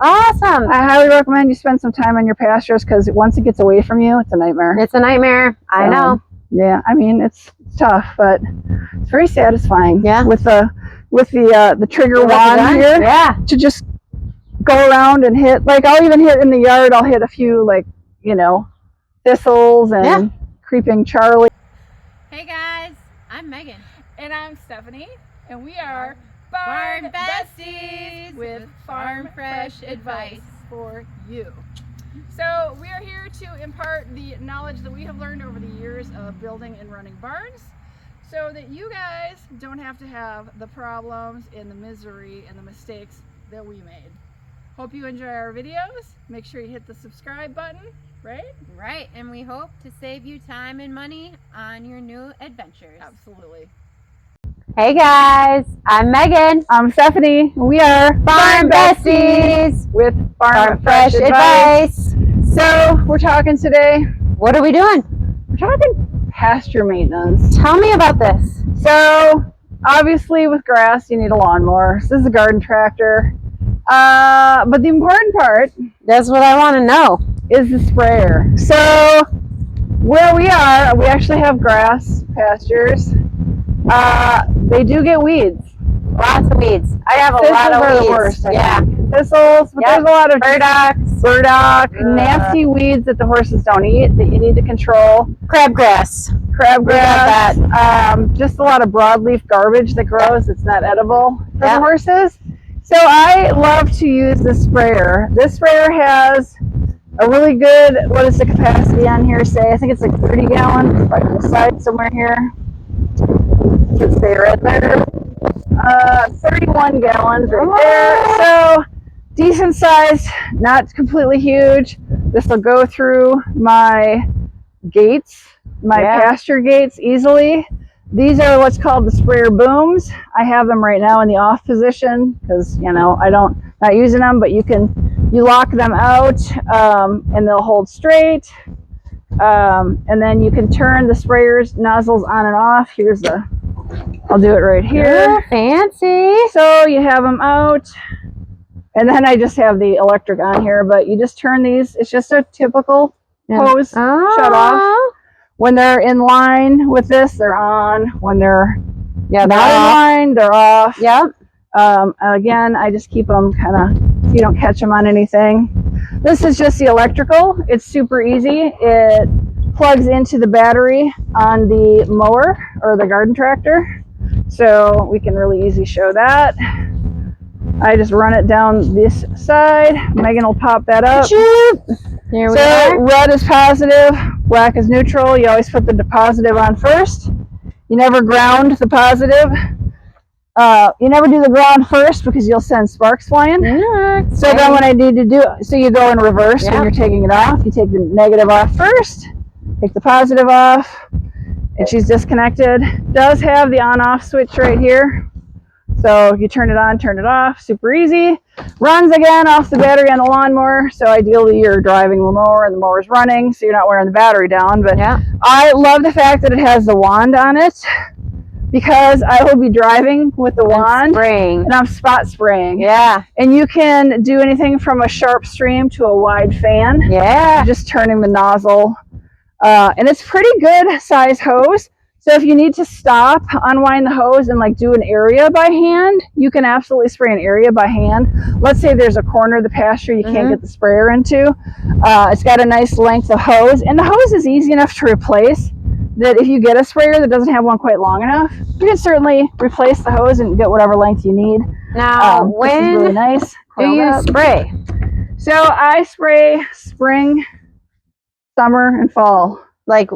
Awesome. I highly recommend you spend some time on your pastures because once it gets away from you, it's a nightmare. It's a nightmare. I know. Yeah, I mean it's tough, but it's very satisfying. Yeah. With the trigger wand here. Yeah. To just go around and hit. Like I'll even hit in the yard. I'll hit a few thistles and creeping Charlie. Hey guys, I'm Megan. And I'm Stephanie. And we are Barn Besties with farm fresh advice for you. So we are here to impart the knowledge that we have learned over the years of building and running barns so that you guys don't have to have the problems and the misery and the mistakes that we made. Hope you enjoy our videos. Make sure you hit the subscribe button, right? Right, and we hope to save you time and money on your new adventures. Absolutely. Hey guys, I'm Megan. I'm Stephanie. We are Barn Besties with Farm Fresh Advice. So we're talking today. What are we doing? We're talking pasture maintenance. Tell me about this. So obviously with grass you need a lawnmower. So this is a garden tractor. But the important part, that's what I want to know, is the sprayer. So where we are, we actually have grass pastures. They do get weeds. Lots of weeds. I have a Thistles lot of are weeds. The worst, yeah. Thistles, but there's a lot of burdock, Ugh. nasty weeds that the horses don't eat that you need to control. Crabgrass. Just a lot of broadleaf garbage that grows that's not edible for the horses. So I love to use this sprayer. This sprayer has a really good, what is the capacity on here say? I think it's like 30 gallons. It's right on the side somewhere here. Should stay right there. 31 gallons right there. So decent size, not completely huge. This will go through my gates, my pasture gates easily. These are what's called the sprayer booms. I have them right now in the off position because not using them, but you lock them out and they'll hold straight. And then you can turn the sprayer's nozzles on and off. I'll do it right here. Oh, fancy. So you have them out, and then I just have the electric on here, but you just turn these. It's just a typical hose shut off. When they're in line with this, they're on. When they're not in line, they're off. Yep. Again, I just keep them kind of so you don't catch them on anything. This is just the electrical. It's super easy. It plugs into the battery on the mower or the garden tractor. So we can really easy show that. I just run it down this side. Megan will pop that up. Here we are. Red is positive, black is neutral. You always put the positive on first. You never ground the positive. You never do the ground first because you'll send sparks flying. So then when I need to do it, so you go in reverse when you're taking it off. You take the negative off first, take the positive off, and she's disconnected. Does have the on-off switch right here. So you turn it on, turn it off, super easy. Runs again off the battery on the lawnmower. So ideally you're driving the mower and the mower's running, so you're not wearing the battery down. But I love the fact that it has the wand on it, because I will be driving with the wand and I'm spot spraying. Yeah. And you can do anything from a sharp stream to a wide fan. Yeah. Just turning the nozzle. And it's pretty good size hose. So if you need to stop, unwind the hose and do an area by hand, you can absolutely spray an area by hand. Let's say there's a corner of the pasture you can't get the sprayer into. It's got a nice length of hose, and the hose is easy enough to replace that if you get a sprayer that doesn't have one quite long enough, you can certainly replace the hose and get whatever length you need. Now, when this is really nice. do you spray? So I spray spring, summer, and fall. Like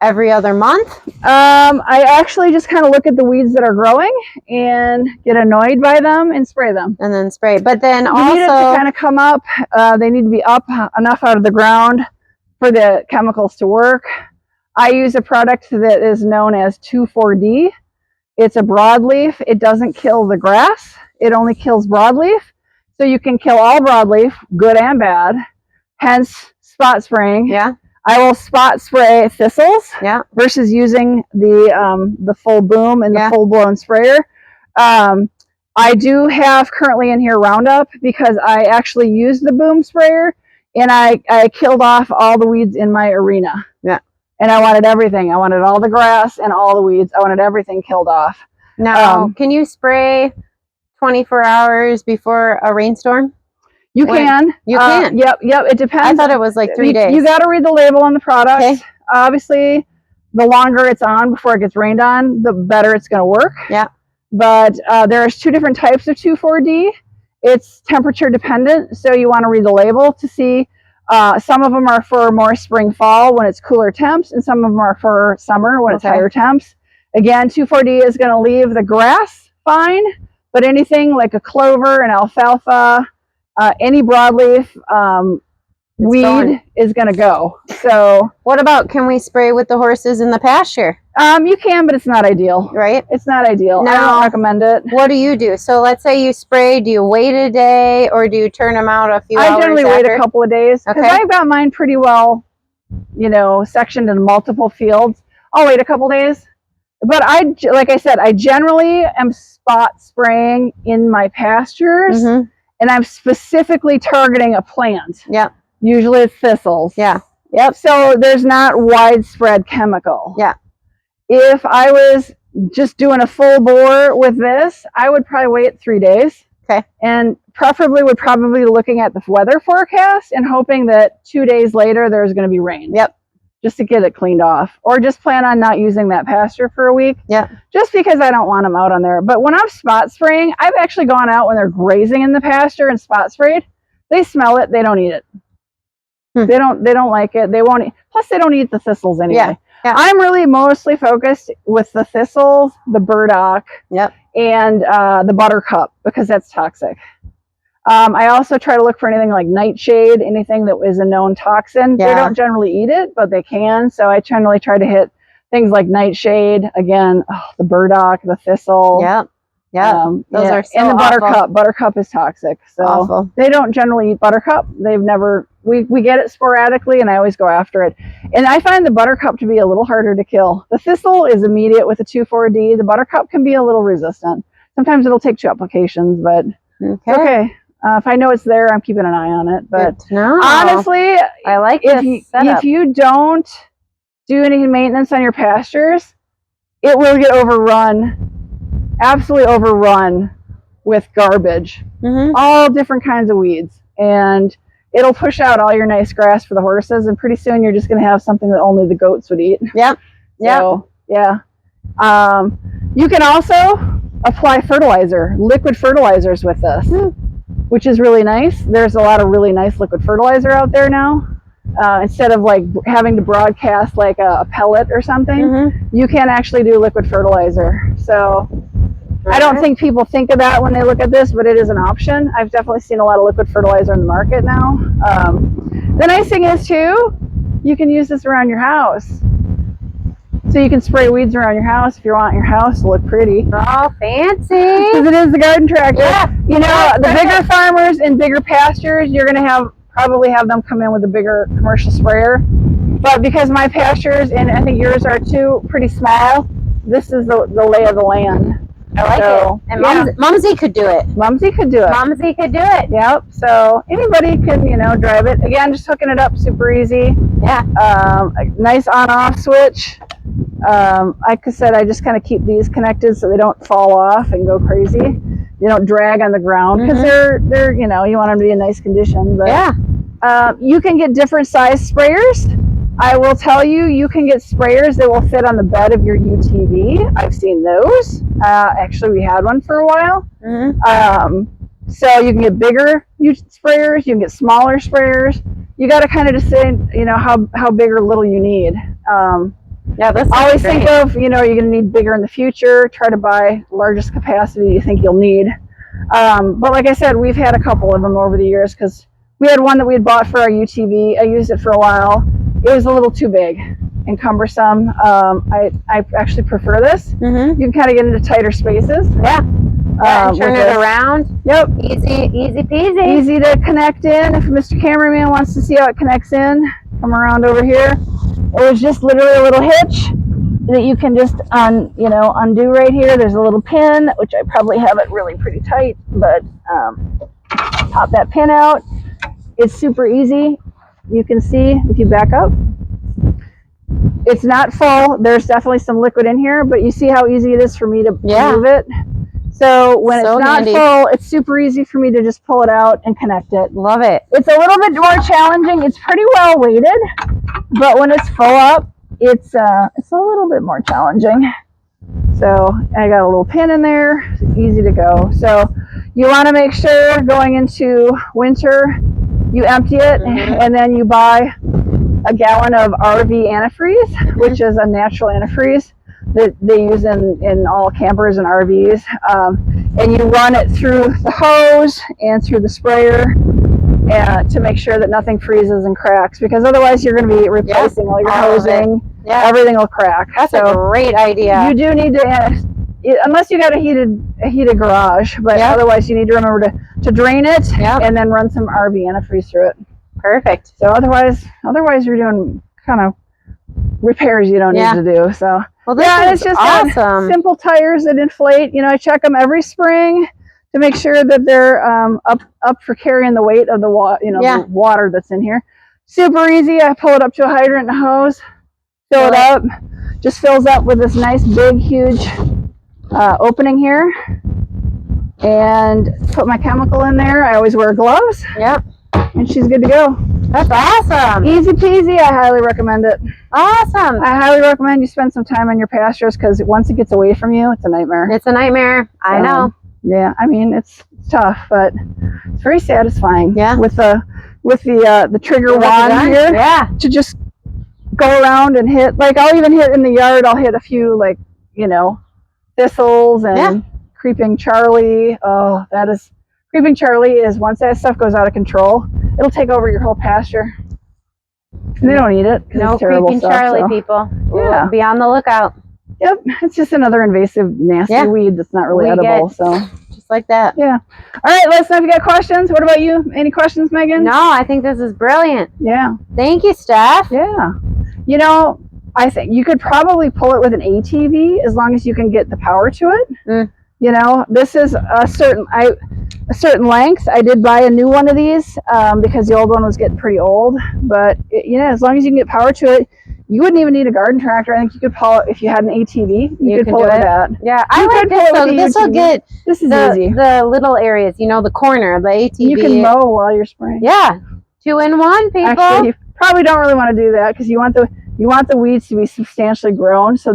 every other month? I actually just kind of look at the weeds that are growing and get annoyed by them and spray them. And then spray. But then you also need it to kind of come up. They need to be up enough out of the ground for the chemicals to work. I use a product that is known as 2,4-D. It's a broadleaf. It doesn't kill the grass. It only kills broadleaf. So you can kill all broadleaf, good and bad, hence spot spraying. Yeah. I will spot spray thistles versus using the full boom and the full blown sprayer. I do have currently in here Roundup because I actually used the boom sprayer and I killed off all the weeds in my arena. Yeah. And I wanted everything. I wanted all the grass and all the weeds. I wanted everything killed off. Now, can you spray 24 hours before a rainstorm? You can. You can? Yep. It depends. I thought it was like 3 days. You got to read the label on the product. Okay. Obviously, the longer it's on before it gets rained on, the better it's going to work. Yeah. But there's 2 different types of 2,4-D. It's temperature dependent, so you want to read the label to see. Some of them are for more spring, fall when it's cooler temps, and some of them are for summer when it's higher temps. Again, 2,4-D is going to leave the grass fine, but anything like a clover, an alfalfa, any broadleaf weed is going to go. So what about, can we spray with the horses in the pasture? you can, but it's not ideal. Right? It's not ideal. No. I don't recommend it. What do you do? So let's say you spray, do you wait a day or do you turn them out a few hours I generally wait a couple of days because Okay. I've got mine pretty well, sectioned in multiple fields. I'll wait a couple days. But like I said, I generally am spot spraying in my pastures, and I'm specifically targeting a plant. Yeah. Usually it's thistles. Yeah. Yep. So there's not widespread chemical. Yeah. If I was just doing a full bore with this, I would probably wait 3 days. Okay. And preferably would probably be looking at the weather forecast and hoping that 2 days later there's going to be rain. Yep. Just to get it cleaned off, or just plan on not using that pasture for a week. Yeah. Just because I don't want them out on there. But when I'm spot spraying, I've actually gone out when they're grazing in the pasture and spot sprayed. They smell it. They don't eat it. They don't like it. They won't. Plus, they don't eat the thistles anyway. Yeah. Yeah. I'm really mostly focused with the thistles, the burdock, and the buttercup because that's toxic. I also try to look for anything like nightshade, anything that is a known toxin. Yeah. They don't generally eat it, but they can. So I generally try to hit things like nightshade, again, the burdock, the thistle. Yeah. Yeah. Those are so and the buttercup. awful. Buttercup is toxic. So Awful. they don't generally eat buttercup. They've never, we get it sporadically and I always go after it. And I find the buttercup to be a little harder to kill. The thistle is immediate with the 2,4-D. The buttercup can be a little resistant. Sometimes it'll take 2 applications, but okay. If I know it's there, I'm keeping an eye on it. But honestly, I like if you don't do any maintenance on your pastures, it will get overrun, absolutely overrun with garbage, all different kinds of weeds, and it'll push out all your nice grass for the horses. And pretty soon, you're just going to have something that only the goats would eat. Yep. So, yeah. You can also apply fertilizer, liquid fertilizers with this. Which is really nice. There's a lot of really nice liquid fertilizer out there now. Instead of like having to broadcast like a pellet or something, you can actually do liquid fertilizer. So I don't think people think of that when they look at this, but it is an option. I've definitely seen a lot of liquid fertilizer in the market now. The nice thing is too, you can use this around your house. So you can spray weeds around your house if you want your house to look pretty. Oh, fancy. Because it is the garden tractor. Yeah. You know, the bigger farmers in bigger pastures, you're going to probably have them come in with a bigger commercial sprayer. But because my pastures, and I think yours are too, pretty small, this is the lay of the land. I like it. And Mumsy could do it. Mumsy could do it. Mumsy could do it. Yep. So anybody can, drive it. Again, just hooking it up super easy. Yeah. A nice on-off switch. Like I said, I just kind of keep these connected so they don't fall off and go crazy. They don't drag on the ground because they're you want them to be in nice condition. But you can get different size sprayers. I will tell you, you can get sprayers that will fit on the bed of your UTV. I've seen those. Actually, we had one for a while. So you can get bigger sprayers. You can get smaller sprayers. You got to kind of decide, how big or little you need. That's always think of, you're going to need bigger in the future. Try to buy largest capacity you think you'll need. But like I said, we've had a couple of them over the years because we had one that we had bought for our UTV. I used it for a while. It was a little too big and cumbersome. I actually prefer this. You can kind of get into tighter spaces. And turn it around. Yep. Easy peasy. Easy to connect in. If Mr. Cameraman wants to see how it connects in, come around over here. It was just literally a little hitch. that you can just undo right here. There's a little pin, which I probably have it really pretty tight, but pop that pin out. It's super easy. You can see if you back up, it's not full. There's definitely some liquid in here, but you see how easy it is for me to move it. So when it's not full, it's super easy for me to just pull it out and connect it. Love it. It's a little bit more challenging. It's pretty well weighted, but when it's full up, it's a little bit more challenging. So I got a little pin in there, easy to go. So you want to make sure going into winter, you empty it and then you buy a gallon of RV antifreeze, which is a natural antifreeze that they use in all campers and RVs. And you run it through the hose and through the sprayer to make sure that nothing freezes and cracks, because otherwise you're going to be replacing all your hosing. Everything will crack. That's a great idea. You do need to, unless you got a heated garage, but otherwise you need to remember to drain it and then run some RV antifreeze through it. Perfect. So otherwise you're doing kind of repairs you don't need to do. So it's just awesome. Simple tires that inflate. I check them every spring to make sure that they're up for carrying the weight of the the water that's in here. Super easy. I pull it up to a hydrant and a hose, fill it up. Just fills up with this nice big huge opening here, and put my chemical in there. I always wear gloves. And she's good to go. That's awesome. Easy peasy. I highly recommend it. Awesome. I highly recommend you spend some time on your pastures, because once it gets away from you, it's a nightmare. It's a nightmare. I know. Yeah, I mean it's tough, but it's very satisfying. Yeah. With the trigger wand here. Yeah. To just go around and hit. Like I'll even hit in the yard. I'll hit a few thistles and creeping Charlie. Oh, creeping Charlie is, once that stuff goes out of control, it'll take over your whole pasture. And they don't eat it. No creeping Charlie, people. Yeah. Be on the lookout. Yep. It's just another invasive, nasty weed that's not really edible. So just like that. Yeah. All right. Let us know if you got questions. What about you? Any questions, Megan? No, I think this is brilliant. Yeah. Thank you, Steph. Yeah. I think you could probably pull it with an ATV as long as you can get the power to it. This is a certain length. I did buy a new one of these because the old one was getting pretty old. But as long as you can get power to it, you wouldn't even need a garden tractor. I think you could pull it if you had an ATV. You could pull it with that. Yeah, I like this. So this will get easy. The little areas. The corner, the ATV. You can mow while you're spraying. Yeah, 2-in-1, people. Actually, you probably don't really want to do that, because you want the weeds to be substantially grown, so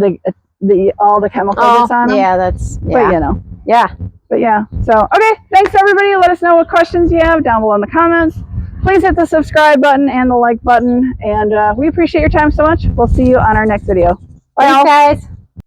all the chemical gets on them. Yeah, that's But Yeah. But yeah. So okay, thanks everybody. Let us know what questions you have down below in the comments. Please hit the subscribe button and the like button, and we appreciate your time so much. We'll see you on our next video. Bye, Thanks, guys.